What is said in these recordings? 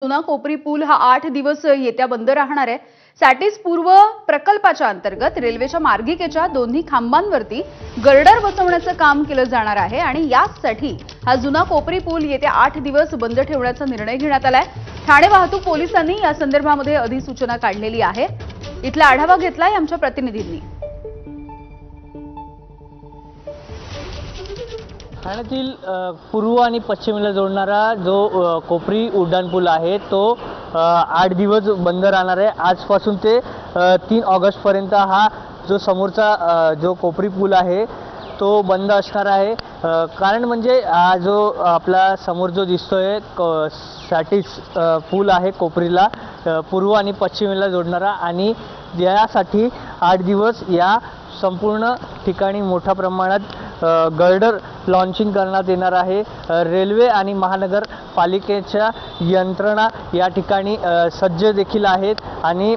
जुना कोपरी पूल हा 8 दिवस येत्या बंद राहणार आहे। सॅटिस पूर्व प्रकल्पाच्या अंतर्गत रेल्वेच्या मार्गिकेच्या दोन्ही खांबांवरती गर्डर बसवण्याचं काम केलं जाणार आहे आणि यासाठी हा जुना कोपरी पूल येत्या 8 दिवस बंद ठेवण्याचा निर्णय घेण्यात आलाय। ठाणे वाहतूक पोलिसांनी या संदर्भामध्ये अधिसूचना काढलेली आहे। इथला आढावा घेतलाय आमच्या प्रतिनिधींनी। ठाण्यातील पूर्व आणि पश्चिमेला जोडणारा जो कोपरी उड्डाणपूल आहे तो 8 दिवस बंद राहणार आहे। आजपासून ते 3 ऑगस्ट पर्यंत हा जो समोरचा जो कोपरी पूल आहे तो बंद असणार आहे। कारण म्हणजे हा जो आपला समोर जो दिसतोय सॅटिस पूल आहे कोपरीला पूर्व आणि पश्चिमेला जोडणारा, आणि यासाठी 8 दिवस या संपूर्ण ठिकाणी मोठ्या प्रमाणात गर्डर लॉन्चिंग करण्यात येणार आहे। रेल्वे आणि महानगरपालिकेच्या यंत्रणा या ठिकाणी सज्ज देखील आहेत आणि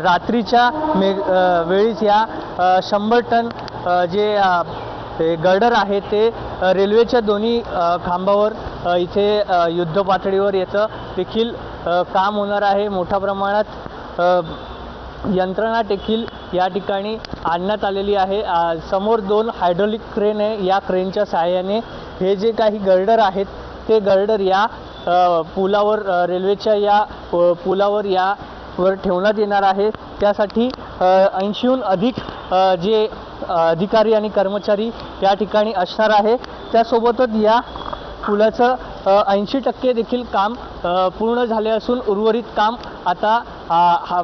रात्रीच्या वेळीच या 100 टन जे गर्डर आहे ते रेल्वेच्या दोन्ही खांबावर इथे युद्ध पातळीवर याचं देखील काम होणार आहे। मोठ्या प्रमाणात यंत्रणा देखील या ठिकाणी आणण्यात आलेली आहे। समोर 2 हायड्रोलिक क्रेन आहे। या क्रेनच्या सहाय्याने हे जे काही गर्डर आहेत ते गर्डर या पुलावर रेल्वेच्या या पुलावर यावर ठेवण्यात येणार आहे। त्यासाठी 80हून अधिक जे अधिकारी आणि कर्मचारी या ठिकाणी असणार आहे। त्यासोबतच या पुलाचं 80% देखील काम पूर्ण झाले असून उर्वरित काम आता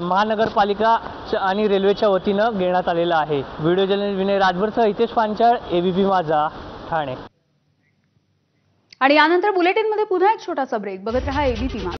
महानगरपालिका आणि रेल्वेच्या वतीनं घेण्यात आलेलं आहे। व्हिडिओ जर्नलिस्ट विनय राजभरसह हितेश पांचाळ, एबीपी माझा, ठाणे। आणि यानंतर बुलेटिनमध्ये पुन्हा एक छोटासा ब्रेक। बघत रहा एबीपी माझा।